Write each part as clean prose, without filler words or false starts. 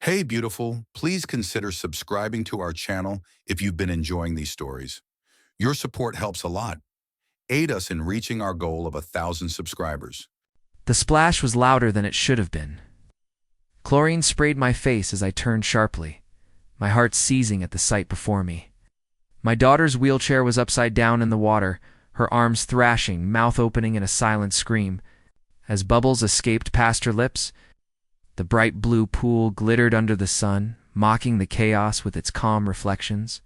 Hey, beautiful, please consider subscribing to our channel if you've been enjoying these stories. Your support helps a lot. Aid us in reaching our goal of 1,000 subscribers. The splash was louder than it should have been. Chlorine sprayed my face as I turned sharply, my heart seizing at the sight before me. My daughter's wheelchair was upside down in the water, her arms thrashing, mouth opening in a silent scream. As bubbles escaped past her lips, the bright blue pool glittered under the sun, mocking the chaos with its calm reflections.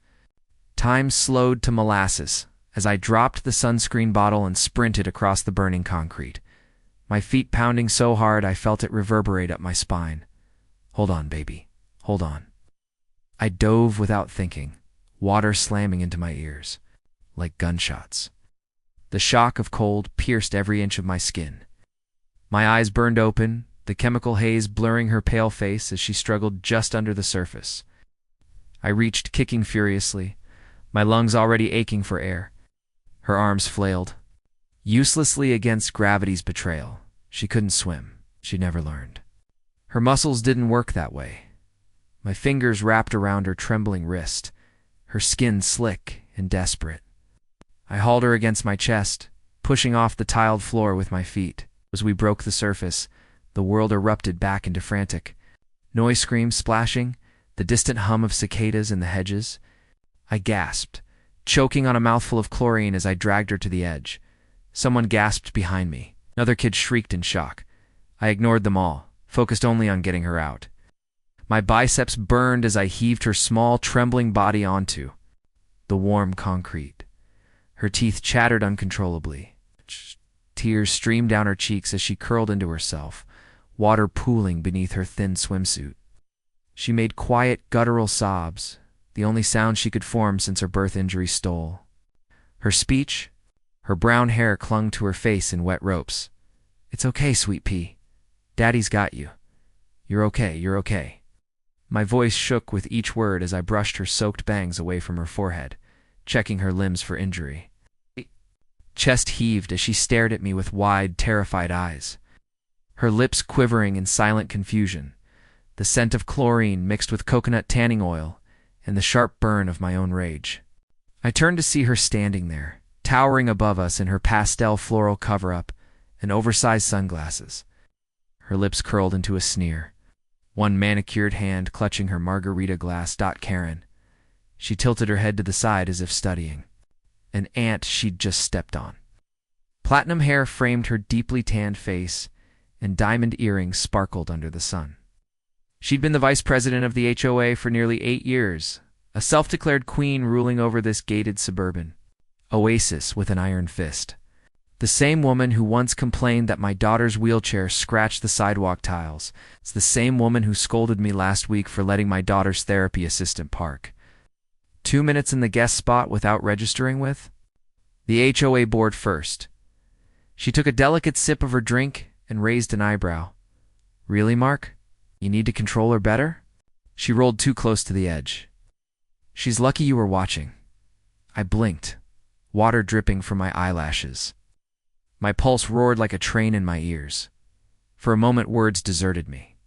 Time slowed to molasses as I dropped the sunscreen bottle and sprinted across the burning concrete, my feet pounding so hard I felt it reverberate up my spine. Hold on, baby. Hold on. I dove without thinking, water slamming into my ears, like gunshots. The shock of cold pierced every inch of my skin. My eyes burned open, the chemical haze blurring her pale face as she struggled just under the surface. I reached, kicking furiously, my lungs already aching for air. Her arms flailed, uselessly against gravity's betrayal. She couldn't swim. She'd never learned. Her muscles didn't work that way. My fingers wrapped around her trembling wrist, her skin slick and desperate. I hauled her against my chest, pushing off the tiled floor with my feet. As we broke the surface, the world erupted back into frantic noise, screams, splashing, the distant hum of cicadas in the hedges. I gasped, choking on a mouthful of chlorine as I dragged her to the edge. Someone gasped behind me. Another kid shrieked in shock. I ignored them all, focused only on getting her out. My biceps burned as I heaved her small, trembling body onto the warm concrete. Her teeth chattered uncontrollably. Tears streamed down her cheeks as she curled into herself, water pooling beneath her thin swimsuit. She made quiet, guttural sobs, the only sound she could form since her birth injury stole. Her speech, her brown hair clung to her face in wet ropes. "It's okay, sweet pea. Daddy's got you. You're okay, you're okay." My voice shook with each word as I brushed her soaked bangs away from her forehead, checking her limbs for injury. Chest heaved as she stared at me with wide, terrified eyes, her lips quivering in silent confusion, the scent of chlorine mixed with coconut tanning oil and the sharp burn of my own rage. I turned to see her standing there, towering above us in her pastel floral cover-up and oversized sunglasses, her lips curled into a sneer, one manicured hand clutching her margarita glass. Karen. She tilted her head to the side as if studying an ant she'd just stepped on. Platinum hair framed her deeply tanned face, and diamond earrings sparkled under the sun. She'd been the vice president of the HOA for nearly 8 years, a self-declared queen ruling over this gated suburban oasis with an iron fist. The same woman who once complained that my daughter's wheelchair scratched the sidewalk tiles. It's the same woman who scolded me last week for letting my daughter's therapy assistant park 2 minutes in the guest spot without registering with the HOA board first. She took a delicate sip of her drink and raised an eyebrow. "Really, Mark? You need to control her better?" She rolled too close to the edge. "She's lucky you were watching." I blinked, water dripping from my eyelashes. My pulse roared like a train in my ears. For a moment, words deserted me.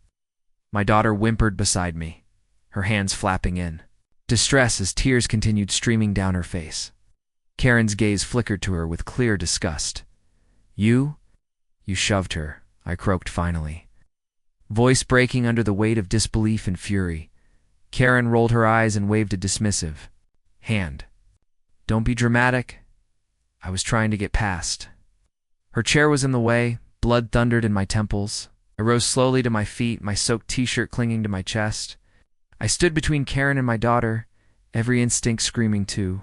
My daughter whimpered beside me, her hands flapping in distress as tears continued streaming down her face. Karen's gaze flickered to her with clear disgust. You shoved her," I croaked finally, voice breaking under the weight of disbelief and fury. Karen rolled her eyes and waved a dismissive hand. "Don't be dramatic. I was trying to get past." Her chair was in the way, blood thundered in my temples. I rose slowly to my feet, my soaked t-shirt clinging to my chest. I stood between Karen and my daughter, every instinct screaming to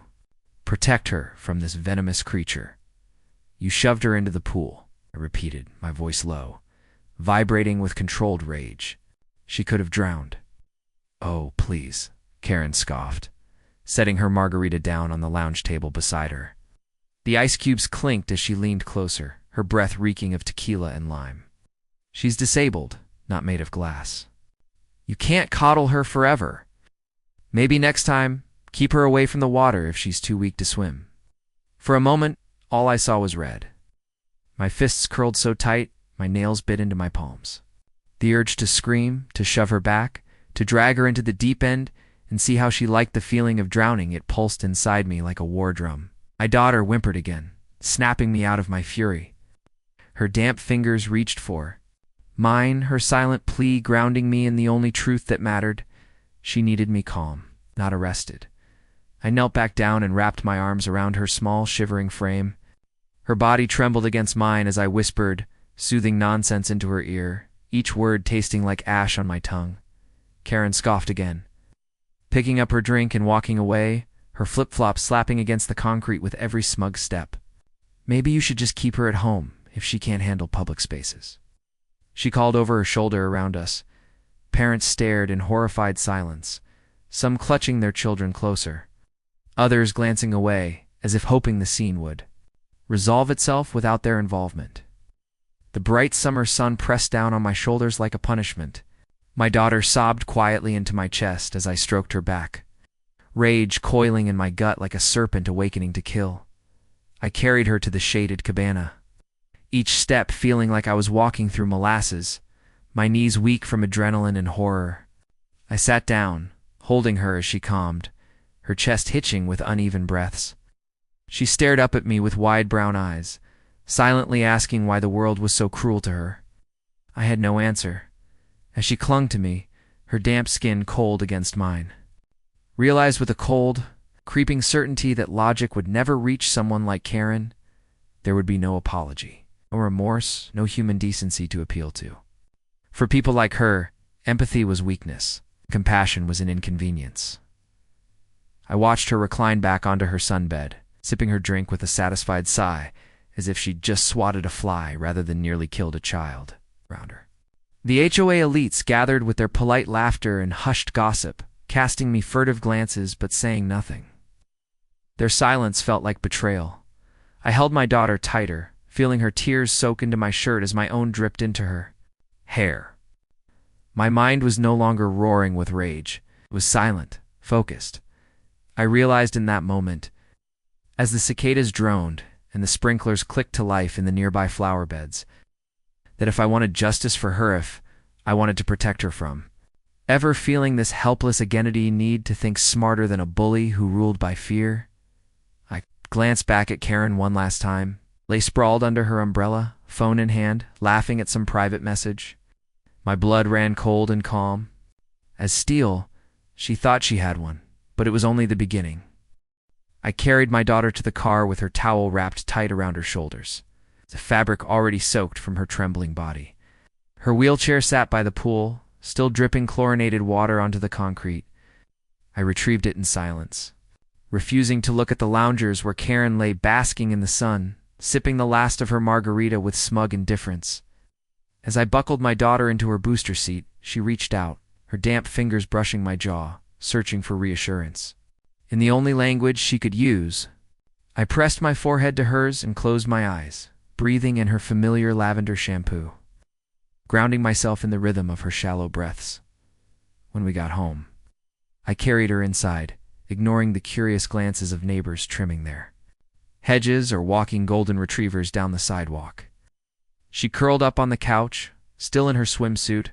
protect her from this venomous creature. "You shoved her into the pool," I repeated, my voice low, vibrating with controlled rage. "She could have drowned." "Oh, please," Karen scoffed, setting her margarita down on the lounge table beside her. The ice cubes clinked as she leaned closer, her breath reeking of tequila and lime. "She's disabled, not made of glass. You can't coddle her forever. Maybe next time, keep her away from the water if she's too weak to swim." For a moment, all I saw was red. My fists curled so tight, my nails bit into my palms. The urge to scream, to shove her back, to drag her into the deep end and see how she liked the feeling of drowning. It pulsed inside me like a war drum. My daughter whimpered again, snapping me out of my fury. Her damp fingers reached for mine, her silent plea grounding me in the only truth that mattered. She needed me calm, not arrested. I knelt back down and wrapped my arms around her small, shivering frame. Her body trembled against mine as I whispered soothing nonsense into her ear, each word tasting like ash on my tongue. Karen scoffed again, picking up her drink and walking away, her flip-flops slapping against the concrete with every smug step. Maybe you should just keep her at home if she can't handle public spaces. She called over her shoulder around us. Parents stared in horrified silence, some clutching their children closer, others glancing away as if hoping the scene would resolve itself without their involvement. The bright summer sun pressed down on my shoulders like a punishment. My daughter sobbed quietly into my chest as I stroked her back, rage coiling in my gut like a serpent awakening to kill. I carried her to the shaded cabana, each step feeling like I was walking through molasses, my knees weak from adrenaline and horror. I sat down, holding her as she calmed, her chest hitching with uneven breaths. She stared up at me with wide brown eyes, silently asking why the world was so cruel to her. I had no answer, as she clung to me, her damp skin cold against mine. Realized with a cold, creeping certainty that logic would never reach someone like Karen, there would be no apology, no remorse, no human decency to appeal to. For people like her, empathy was weakness, compassion was an inconvenience. I watched her recline back onto her sunbed, sipping her drink with a satisfied sigh, as if she'd just swatted a fly rather than nearly killed a child around her. The HOA elites gathered with their polite laughter and hushed gossip, casting me furtive glances but saying nothing. Their silence felt like betrayal. I held my daughter tighter, feeling her tears soak into my shirt as my own dripped into her hair. My mind was no longer roaring with rage. It was silent, focused. I realized in that moment, as the cicadas droned and the sprinklers clicked to life in the nearby flower beds, that if I wanted justice for her, if I wanted to protect her from ever feeling this helpless identity need to think smarter than a bully who ruled by fear. I glanced back at Karen one last time, lay sprawled under her umbrella, phone in hand, laughing at some private message. My blood ran cold and calm. As steel, she thought she had one, but it was only the beginning. I carried my daughter to the car with her towel wrapped tight around her shoulders, the fabric already soaked from her trembling body. Her wheelchair sat by the pool, still dripping chlorinated water onto the concrete. I retrieved it in silence, refusing to look at the loungers where Karen lay basking in the sun, sipping the last of her margarita with smug indifference. As I buckled my daughter into her booster seat, she reached out, her damp fingers brushing my jaw, searching for reassurance. In the only language she could use, I pressed my forehead to hers and closed my eyes, breathing in her familiar lavender shampoo, grounding myself in the rhythm of her shallow breaths. When we got home, I carried her inside, ignoring the curious glances of neighbors trimming their hedges or walking golden retrievers down the sidewalk. She curled up on the couch, still in her swimsuit,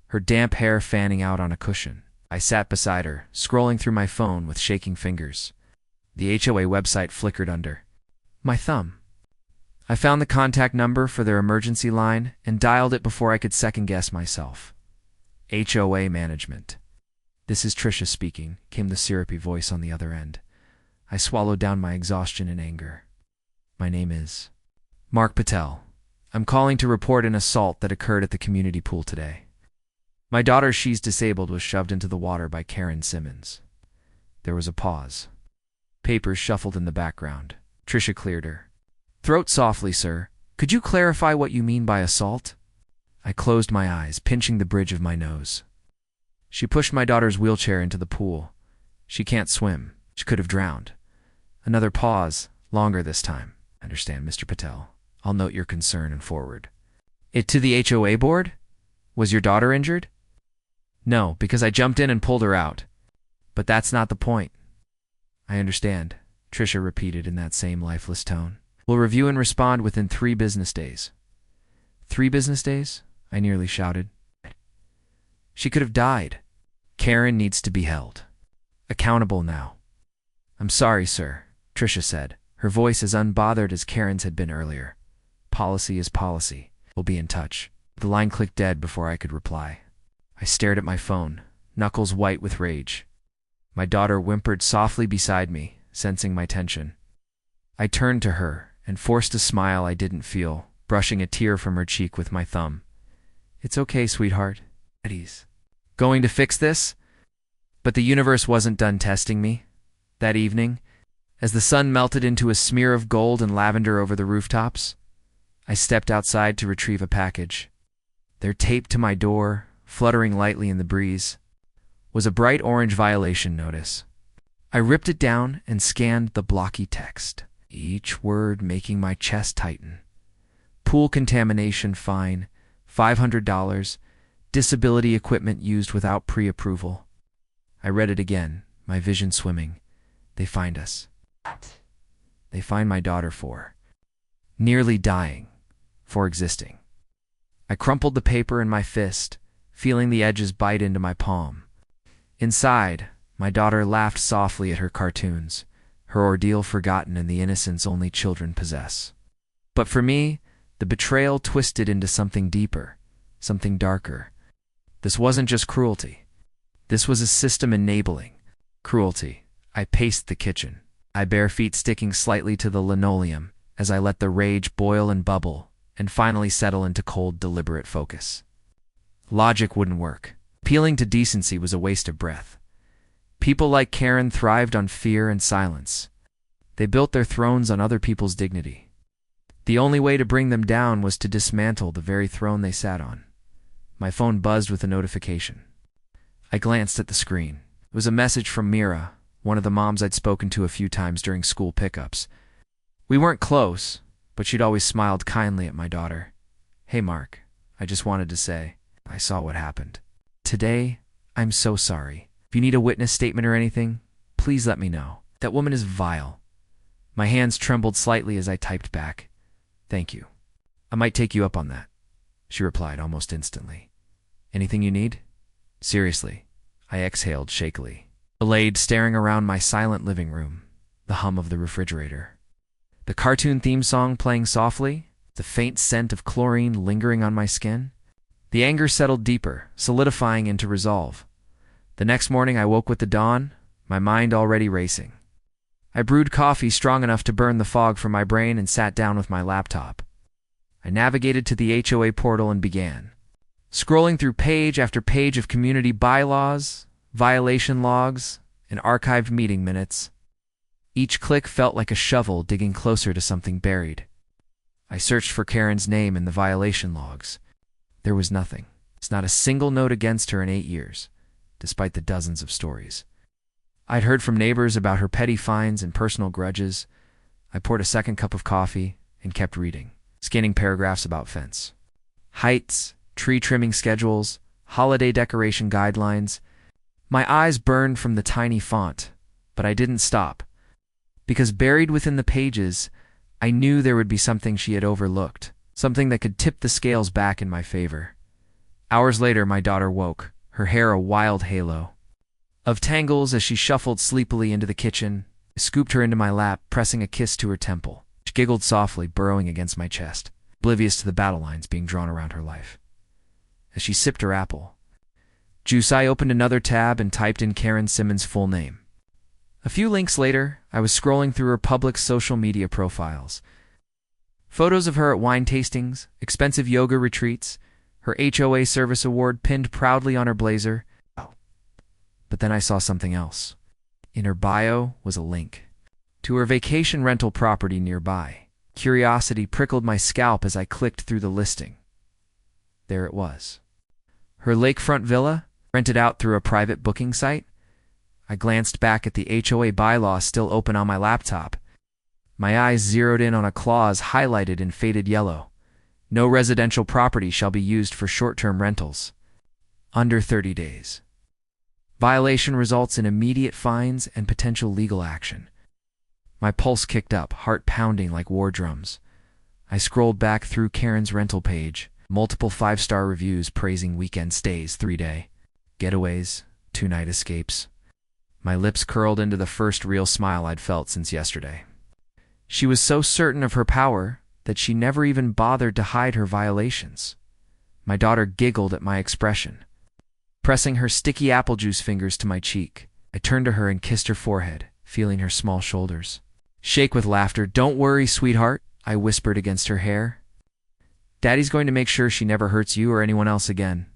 her damp hair fanning out on a cushion. I sat beside her, scrolling through my phone with shaking fingers. The HOA website flickered under my thumb. I found the contact number for their emergency line and dialed it before I could second-guess myself. HOA management. "This is Tricia speaking," came the syrupy voice on the other end. I swallowed down my exhaustion and anger. "My name is Mark Patel. I'm calling to report an assault that occurred at the community pool today. My daughter, she's disabled, was shoved into the water by Karen Simmons." There was a pause. Papers shuffled in the background. Tricia cleared her throat softly. "Sir, could you clarify what you mean by assault?" I closed my eyes, pinching the bridge of my nose. "She pushed my daughter's wheelchair into the pool. She can't swim. She could have drowned." Another pause, longer this time. "I understand, Mr. Patel. I'll note your concern and forward it to the HOA board. Was your daughter injured?" "No, because I jumped in and pulled her out. But that's not the point." "I understand," Tricia repeated in that same lifeless tone. "We'll review and respond within 3 business days." 3 business days? I nearly shouted. "She could have died." Karen needs to be held accountable now. I'm sorry, sir, Tricia said, her voice as unbothered as Karen's had been earlier. Policy is policy. We'll be in touch. The line clicked dead before I could reply. I stared at my phone, knuckles white with rage. My daughter whimpered softly beside me, sensing my tension. I turned to her and forced a smile I didn't feel, brushing a tear from her cheek with my thumb. It's okay, sweetheart. At ease. Going to fix this? But the universe wasn't done testing me. That evening, as the sun melted into a smear of gold and lavender over the rooftops, I stepped outside to retrieve a package. There, taped to my door, fluttering lightly in the breeze, was a bright orange violation notice. I ripped it down and scanned the blocky text, each word making my chest tighten. Pool contamination fine, $500, disability equipment used without pre-approval. I read it again, my vision swimming. They find us. They find my daughter for nearly dying, for existing. I crumpled the paper in my fist, feeling the edges bite into my palm. Inside, my daughter laughed softly at her cartoons, her ordeal forgotten in the innocence only children possess. But for me, the betrayal twisted into something deeper, something darker. This wasn't just cruelty. This was a system enabling cruelty. I paced the kitchen, my bare feet sticking slightly to the linoleum as I let the rage boil and bubble and finally settle into cold, deliberate focus. Logic wouldn't work. Appealing to decency was a waste of breath. People like Karen thrived on fear and silence. They built their thrones on other people's dignity. The only way to bring them down was to dismantle the very throne they sat on. My phone buzzed with a notification. I glanced at the screen. It was a message from Mira, one of the moms I'd spoken to a few times during school pickups. We weren't close, but she'd always smiled kindly at my daughter. Hey, Mark, I just wanted to say, I saw what happened. Today, I'm so sorry. If you need a witness statement or anything, please let me know. That woman is vile. My hands trembled slightly as I typed back. Thank you. I might take you up on that, she replied almost instantly. Anything you need? Seriously, I exhaled shakily, delayed staring around my silent living room, the hum of the refrigerator. The cartoon theme song playing softly, the faint scent of chlorine lingering on my skin. The anger settled deeper, solidifying into resolve. The next morning I woke with the dawn, my mind already racing. I brewed coffee strong enough to burn the fog from my brain and sat down with my laptop. I navigated to the HOA portal and began scrolling through page after page of community bylaws, violation logs, and archived meeting minutes. Each click felt like a shovel digging closer to something buried. I searched for Karen's name in the violation logs. There was nothing. It's not a single note against her in 8 years, despite the dozens of stories. I'd heard from neighbors about her petty fines and personal grudges. I poured a second cup of coffee and kept reading, scanning paragraphs about fence heights, tree trimming schedules, holiday decoration guidelines. My eyes burned from the tiny font, but I didn't stop. Because buried within the pages, I knew there would be something she had overlooked, something that could tip the scales back in my favor. Hours later, my daughter woke, her hair a wild halo of tangles as she shuffled sleepily into the kitchen. I scooped her into my lap, pressing a kiss to her temple. She giggled softly, burrowing against my chest, oblivious to the battle lines being drawn around her life. As she sipped her apple juice, I opened another tab and typed in Karen Simmons' full name. A few links later, I was scrolling through her public social media profiles. Photos of her at wine tastings, expensive yoga retreats, her HOA service award pinned proudly on her blazer. But then I saw something else. In her bio was a link to her vacation rental property nearby. Curiosity prickled my scalp as I clicked through the listing. There it was. Her lakefront villa, rented out through a private booking site. I glanced back at the HOA bylaw still open on my laptop. My eyes zeroed in on a clause highlighted in faded yellow. No residential property shall be used for short-term rentals. Under 30 days. Violation results in immediate fines and potential legal action. My pulse kicked up, heart pounding like war drums. I scrolled back through Karen's rental page, multiple 5-star reviews praising weekend stays, 3-day getaways, 2 night escapes. My lips curled into the first real smile I'd felt since yesterday. She was so certain of her power that she never even bothered to hide her violations. My daughter giggled at my expression. Pressing her sticky apple juice fingers to my cheek, I turned to her and kissed her forehead, feeling her small shoulders shake with laughter. "Don't worry, sweetheart," I whispered against her hair. "Daddy's going to make sure she never hurts you or anyone else again."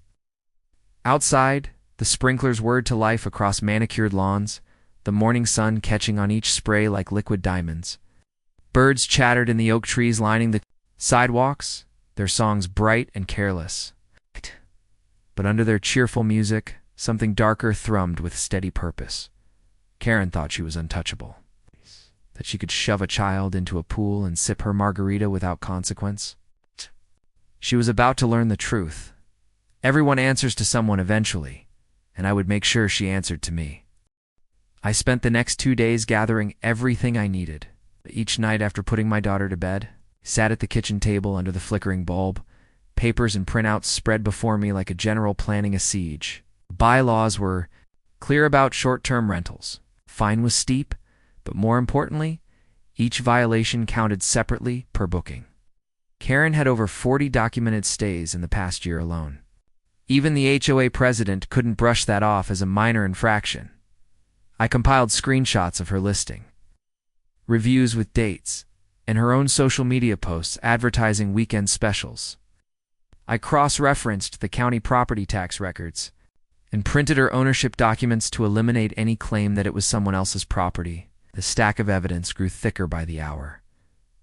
Outside, the sprinklers whirred to life across manicured lawns, the morning sun catching on each spray like liquid diamonds. Birds chattered in the oak trees lining the sidewalks, their songs bright and careless. But under their cheerful music, something darker thrummed with steady purpose. Karen thought she was untouchable, that she could shove a child into a pool and sip her margarita without consequence. She was about to learn the truth. Everyone answers to someone eventually, and I would make sure she answered to me. I spent the next 2 days gathering everything I needed. Each night after putting my daughter to bed, I sat at the kitchen table under the flickering bulb, papers and printouts spread before me like a general planning a siege. Bylaws were clear about short-term rentals. Fine was steep, but more importantly, each violation counted separately per booking. Karen had over 40 documented stays in the past year alone. Even the HOA president couldn't brush that off as a minor infraction. I compiled screenshots of her listing, reviews with dates, and her own social media posts advertising weekend specials. I cross-referenced the county property tax records and printed her ownership documents to eliminate any claim that it was someone else's property. The stack of evidence grew thicker by the hour,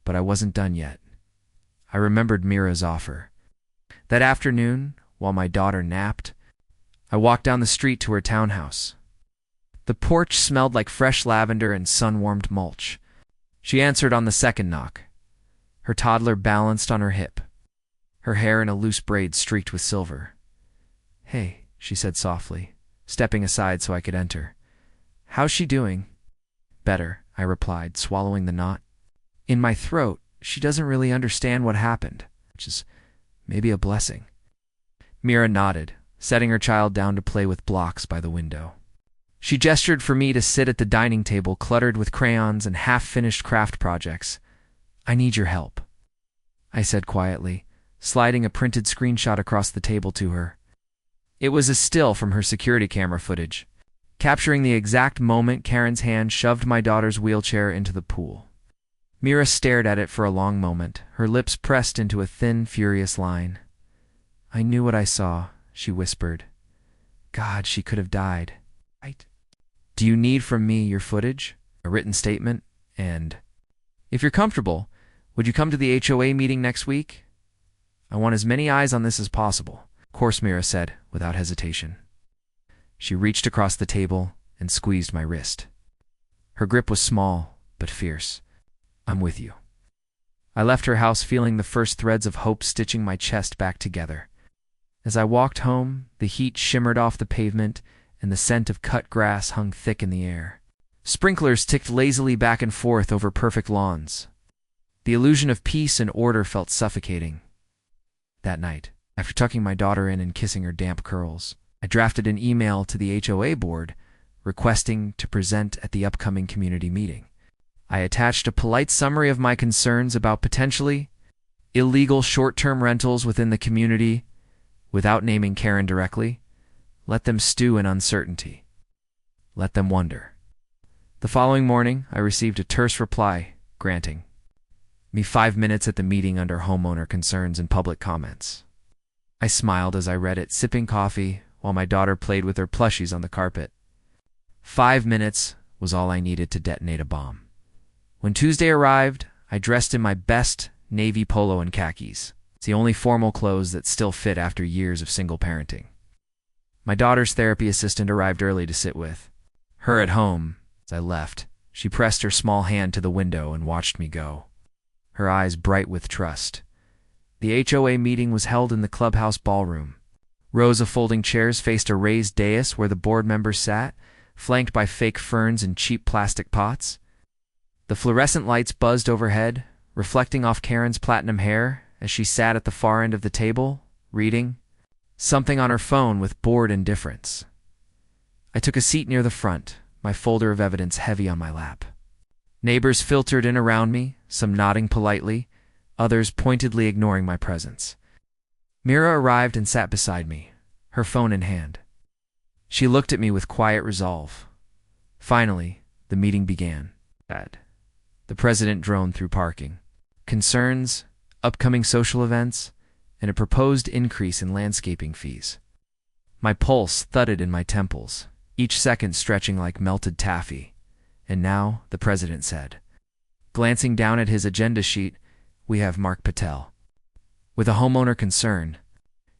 but I wasn't done yet. I remembered Mira's offer. That afternoon, while my daughter napped, I walked down the street to her townhouse. The porch smelled like fresh lavender and sun-warmed mulch. She answered on the second knock. Her toddler balanced on her hip, her hair in a loose braid streaked with silver. "Hey," she said softly, stepping aside so I could enter. "How's she doing?" "Better," I replied, swallowing the knot in my throat. She doesn't really understand what happened, which is maybe a blessing. Mira nodded, setting her child down to play with blocks by the window. She gestured for me to sit at the dining table cluttered with crayons and half-finished craft projects. "I need your help," I said quietly, sliding a printed screenshot across the table to her. It was a still from her security camera footage, capturing the exact moment Karen's hand shoved my daughter's wheelchair into the pool. Mira stared at it for a long moment, her lips pressed into a thin, furious line. "I knew what I saw," she whispered. "God, she could have died." "Do you need from me your footage, a written statement, and if you're comfortable, would you come to the HOA meeting next week? I want as many eyes on this as possible," of course, Mira said, without hesitation. She reached across the table and squeezed my wrist. Her grip was small, but fierce. "I'm with you." I left her house feeling the first threads of hope stitching my chest back together. As I walked home, the heat shimmered off the pavement and the scent of cut grass hung thick in the air. Sprinklers ticked lazily back and forth over perfect lawns. The illusion of peace and order felt suffocating. That night, after tucking my daughter in and kissing her damp curls, I drafted an email to the HOA board requesting to present at the upcoming community meeting. I attached a polite summary of my concerns about potentially illegal short-term rentals within the community without naming Karen directly. Let them stew in uncertainty. Let them wonder. The following morning, I received a terse reply granting me 5 minutes at the meeting under homeowner concerns and public comments. I smiled as I read it, sipping coffee while my daughter played with her plushies on the carpet. 5 minutes was all I needed to detonate a bomb. When Tuesday arrived, I dressed in my best navy polo and khakis. It's the only formal clothes that still fit after years of single parenting. My daughter's therapy assistant arrived early to sit with her at home. As I left, she pressed her small hand to the window and watched me go, her eyes bright with trust. The HOA meeting was held in the clubhouse ballroom. Rows of folding chairs faced a raised dais where the board members sat, flanked by fake ferns and cheap plastic pots. The fluorescent lights buzzed overhead, reflecting off Karen's platinum hair as she sat at the far end of the table, reading something on her phone with bored indifference. I took a seat near the front, my folder of evidence heavy on my lap. Neighbors filtered in around me, some nodding politely, others pointedly ignoring my presence. Mira arrived and sat beside me, her phone in hand. She looked at me with quiet resolve. Finally, the meeting began. The president droned through parking. Concerns, upcoming social events, and a proposed increase in landscaping fees. My pulse thudded in my temples, each second stretching like melted taffy. And now, the president said, glancing down at his agenda sheet, "We have Mark Patel. With a homeowner concern,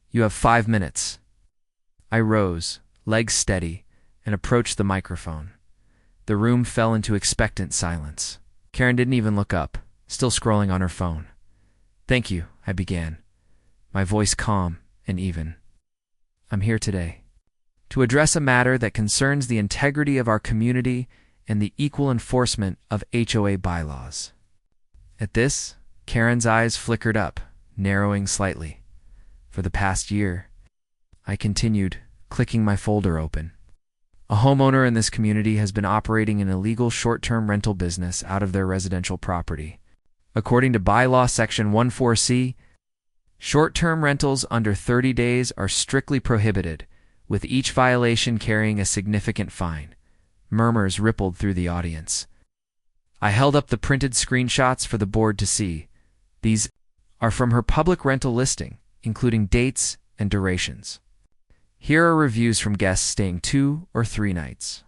you have 5 minutes." I rose, legs steady, and approached the microphone. The room fell into expectant silence. Karen didn't even look up, still scrolling on her phone. "Thank you," I began, my voice calm and even. "I'm here today to address a matter that concerns the integrity of our community and the equal enforcement of HOA bylaws." At this, Karen's eyes flickered up, narrowing slightly. "For the past year," I continued, clicking my folder open, "a homeowner in this community has been operating an illegal short-term rental business out of their residential property. According to bylaw section 14C, short-term rentals under 30 days are strictly prohibited, with each violation carrying a significant fine." Murmurs rippled through the audience. I held up the printed screenshots for the board to see. These are from her public rental listing, including dates and durations. Here are reviews from guests staying 2 or 3 nights.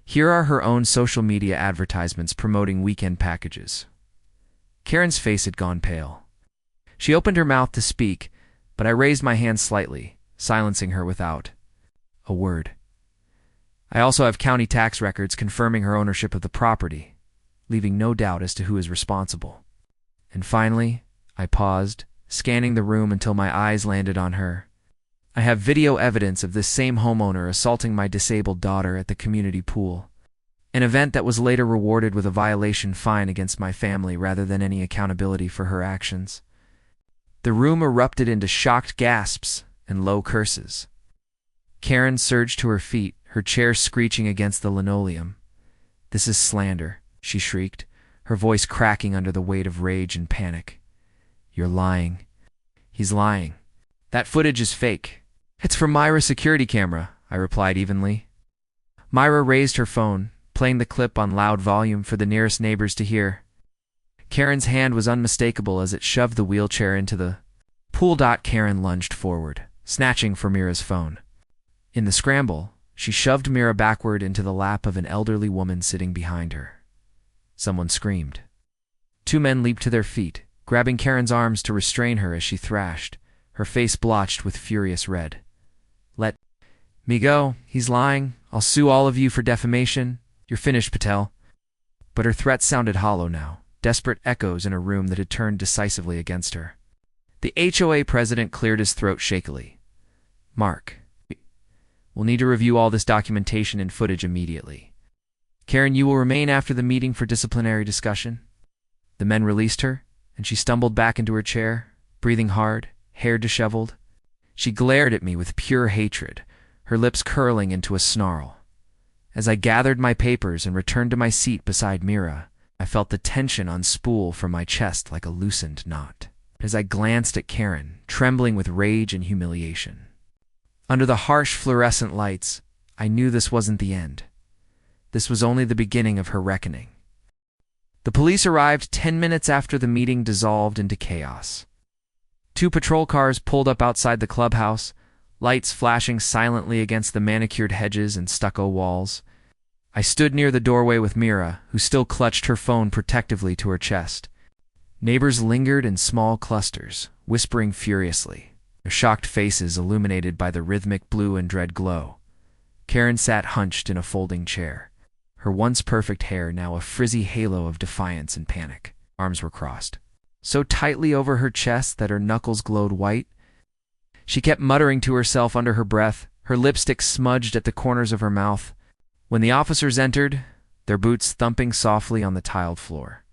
Here are her own social media advertisements promoting weekend packages. Karen's face had gone pale. She opened her mouth to speak, but I raised my hand slightly, silencing her without a word. I also have county tax records confirming her ownership of the property, leaving no doubt as to who is responsible. And finally, I paused, scanning the room until my eyes landed on her. I have video evidence of this same homeowner assaulting my disabled daughter at the community pool, an event that was later rewarded with a violation fine against my family rather than any accountability for her actions. The room erupted into shocked gasps and low curses. Karen surged to her feet, her chair screeching against the linoleum. "This is slander," she shrieked, her voice cracking under the weight of rage and panic. "You're lying. He's lying. That footage is fake." "It's from Myra's security camera," I replied evenly. Myra raised her phone, playing the clip on loud volume for the nearest neighbors to hear. Karen's hand was unmistakable as it shoved the wheelchair into the pool. Karen lunged forward, snatching for Mira's phone. In the scramble, she shoved Mira backward into the lap of an elderly woman sitting behind her. Someone screamed. 2 men leaped to their feet, grabbing Karen's arms to restrain her as she thrashed, her face blotched with furious red. "Let me go. He's lying. I'll sue all of you for defamation. You're finished, Patel." But her threats sounded hollow now, desperate echoes in a room that had turned decisively against her. The HOA president cleared his throat shakily. "Mark, we'll need to review all this documentation and footage immediately. Karen, you will remain after the meeting for disciplinary discussion." The men released her, and she stumbled back into her chair, breathing hard, hair disheveled. She glared at me with pure hatred, her lips curling into a snarl. As I gathered my papers and returned to my seat beside Mira, I felt the tension unspool from my chest like a loosened knot. As I glanced at Karen, trembling with rage and humiliation. Under the harsh fluorescent lights, I knew this wasn't the end. This was only the beginning of her reckoning. The police arrived 10 minutes after the meeting dissolved into chaos. 2 patrol cars pulled up outside the clubhouse, lights flashing silently against the manicured hedges and stucco walls. I stood near the doorway with Mira, who still clutched her phone protectively to her chest. Neighbors lingered in small clusters, whispering furiously, their shocked faces illuminated by the rhythmic blue and red glow. Karen sat hunched in a folding chair, her once perfect hair now a frizzy halo of defiance and panic. Arms were crossed, so tightly over her chest that her knuckles glowed white. She kept muttering to herself under her breath, her lipstick smudged at the corners of her mouth. When the officers entered, their boots thumping softly on the tiled floor.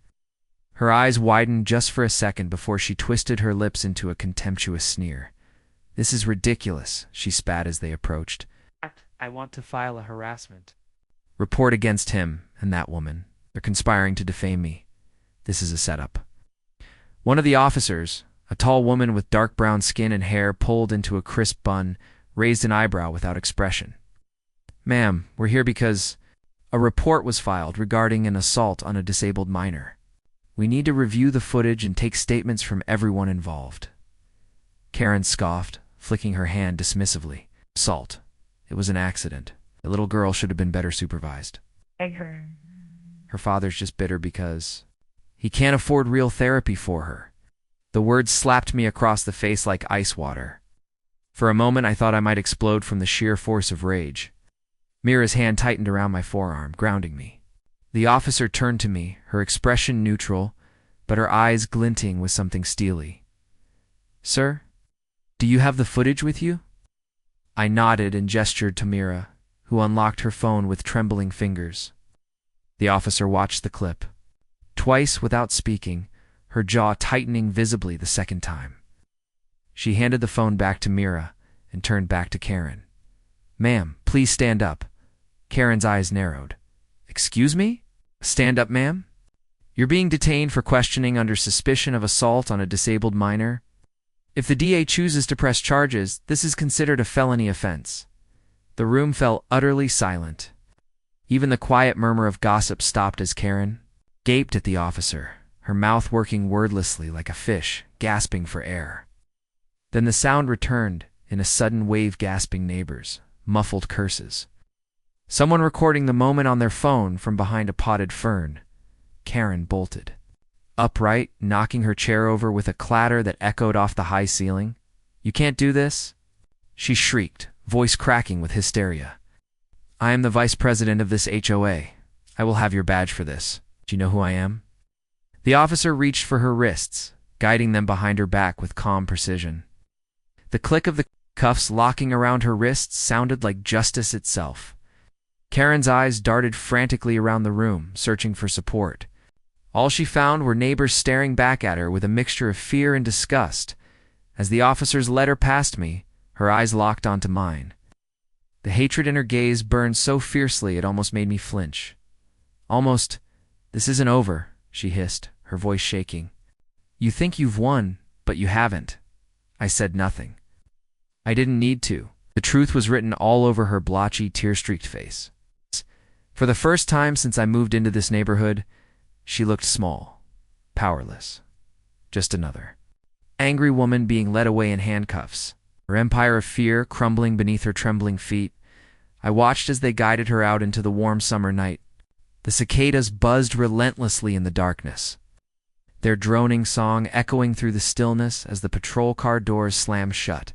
Her eyes widened just for a second before she twisted her lips into a contemptuous sneer. "This is ridiculous," she spat as they approached. I want to file a harassment report against him and that woman. They're conspiring to defame me. This is a setup. One of the officers, a tall woman with dark brown skin and hair pulled into a crisp bun, raised an eyebrow without expression. Ma'am, we're here because a report was filed regarding an assault on a disabled minor. We need to review the footage and take statements from everyone involved. Karen scoffed, flicking her hand dismissively. Assault. It was an accident. The little girl should have been better supervised. Her father's just bitter because he can't afford real therapy for her. The words slapped me across the face like ice water. For a moment, I thought I might explode from the sheer force of rage. Mira's hand tightened around my forearm, grounding me. The officer turned to me, her expression neutral, but her eyes glinting with something steely. Sir, do you have the footage with you? I nodded and gestured to Mira, who unlocked her phone with trembling fingers. The officer watched the clip. Twice without speaking, her jaw tightening visibly the second time. She handed the phone back to Mira and turned back to Karen. Ma'am, please stand up. Karen's eyes narrowed. Excuse me? Stand up, ma'am? You're being detained for questioning under suspicion of assault on a disabled minor. If the DA chooses to press charges, this is considered a felony offense. The room fell utterly silent. Even the quiet murmur of gossip stopped as Karen gaped at the officer, her mouth working wordlessly like a fish, gasping for air. Then the sound returned in a sudden wave, gasping neighbors, muffled curses. Someone recording the moment on their phone from behind a potted fern. Karen bolted. Upright, knocking her chair over with a clatter that echoed off the high ceiling. You can't do this? She shrieked, voice cracking with hysteria. I am the vice president of this HOA. I will have your badge for this. Do you know who I am? The officer reached for her wrists, guiding them behind her back with calm precision. The click of the cuffs locking around her wrists sounded like justice itself. Karen's eyes darted frantically around the room, searching for support. All she found were neighbors staring back at her with a mixture of fear and disgust. As the officers led her past me, her eyes locked onto mine. The hatred in her gaze burned so fiercely it almost made me flinch. Almost, this isn't over, she hissed, her voice shaking. You think you've won, but you haven't. I said nothing. I didn't need to. The truth was written all over her blotchy, tear-streaked face. For the first time since I moved into this neighborhood, she looked small, powerless. Just another angry woman being led away in handcuffs, her empire of fear crumbling beneath her trembling feet. I watched as they guided her out into the warm summer night. The cicadas buzzed relentlessly in the darkness, their droning song echoing through the stillness as the patrol car doors slammed shut.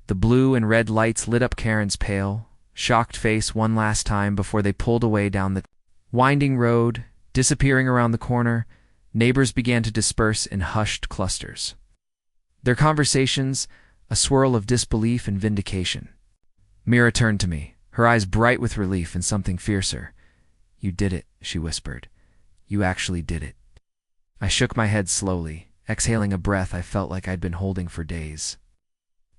The blue and red lights lit up Karen's pale, shocked face one last time before they pulled away down the winding road. Disappearing around the corner, neighbors began to disperse in hushed clusters. Their conversations, a swirl of disbelief and vindication. Mira turned to me, her eyes bright with relief and something fiercer. You did it, she whispered. You actually did it. I shook my head slowly, exhaling a breath I felt like I'd been holding for days.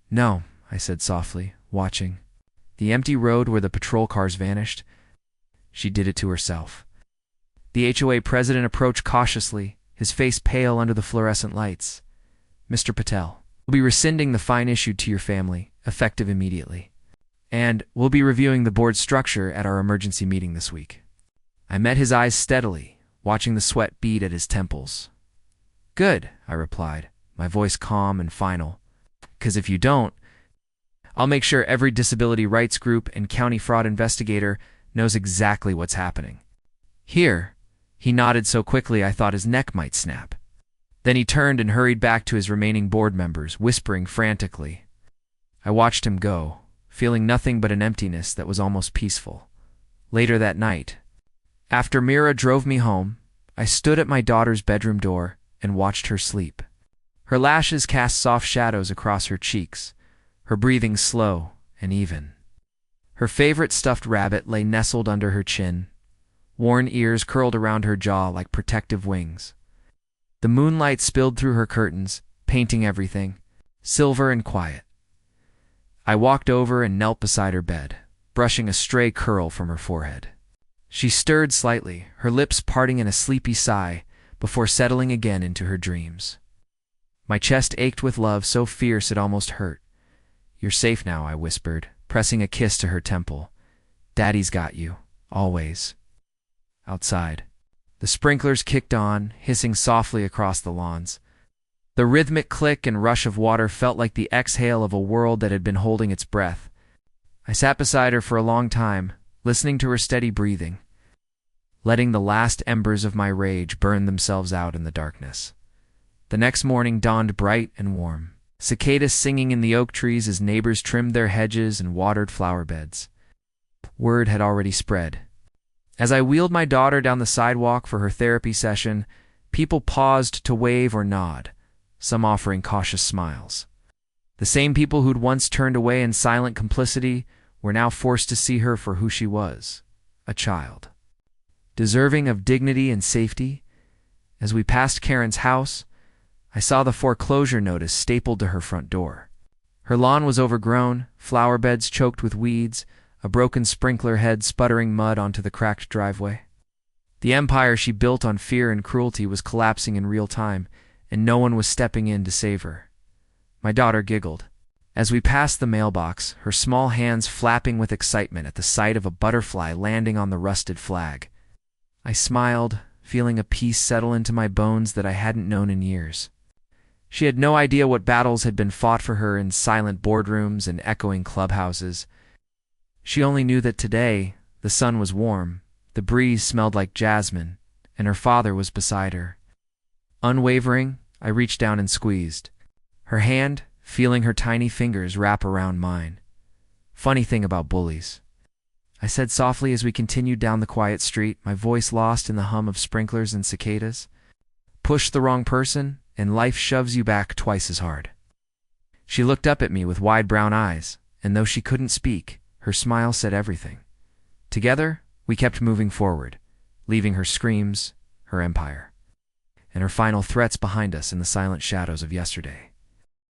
No, I said softly, watching. The empty road where the patrol cars vanished. She did it to herself. The HOA president approached cautiously, his face pale under the fluorescent lights. Mr. Patel, we'll be rescinding the fine issued to your family, effective immediately. And we'll be reviewing the board structure at our emergency meeting this week. I met his eyes steadily, watching the sweat bead at his temples. Good, I replied, my voice calm and final. 'Cause if you don't, I'll make sure every disability rights group and county fraud investigator knows exactly what's happening. Here, he nodded so quickly I thought his neck might snap. Then he turned and hurried back to his remaining board members, whispering frantically. I watched him go, feeling nothing but an emptiness that was almost peaceful. Later that night, after Mira drove me home, I stood at my daughter's bedroom door and watched her sleep. Her lashes cast soft shadows across her cheeks, her breathing slow and even. Her favorite stuffed rabbit lay nestled under her chin, worn ears curled around her jaw like protective wings. The moonlight spilled through her curtains, painting everything, silver and quiet. I walked over and knelt beside her bed, brushing a stray curl from her forehead. She stirred slightly, her lips parting in a sleepy sigh, before settling again into her dreams. My chest ached with love so fierce it almost hurt. "You're safe now," I whispered, pressing a kiss to her temple. "Daddy's got you, always." Outside, the sprinklers kicked on, hissing softly across the lawns. The rhythmic click and rush of water felt like the exhale of a world that had been holding its breath. I sat beside her for a long time, listening to her steady breathing, letting the last embers of my rage burn themselves out in the darkness. The next morning dawned bright and warm, cicadas singing in the oak trees as neighbors trimmed their hedges and watered flower beds. Word had already spread. As I wheeled my daughter down the sidewalk for her therapy session, people paused to wave or nod, some offering cautious smiles. The same people who'd once turned away in silent complicity were now forced to see her for who she was, a child, deserving of dignity and safety. As we passed Karen's house, I saw the foreclosure notice stapled to her front door. Her lawn was overgrown, flower beds choked with weeds, a broken sprinkler head sputtering mud onto the cracked driveway. The empire she built on fear and cruelty was collapsing in real time, and no one was stepping in to save her. My daughter giggled. As we passed the mailbox, her small hands flapping with excitement at the sight of a butterfly landing on the rusted flag. I smiled, feeling a peace settle into my bones that I hadn't known in years. She had no idea what battles had been fought for her in silent boardrooms and echoing clubhouses. She only knew that today, the sun was warm, the breeze smelled like jasmine, and her father was beside her. Unwavering, I reached down and squeezed her hand, feeling her tiny fingers wrap around mine. "Funny thing about bullies," I said softly as we continued down the quiet street, my voice lost in the hum of sprinklers and cicadas. "Push the wrong person, and life shoves you back twice as hard." She looked up at me with wide brown eyes, and though she couldn't speak, her smile said everything. Together, we kept moving forward, leaving her screams, her empire, and her final threats behind us in the silent shadows of yesterday.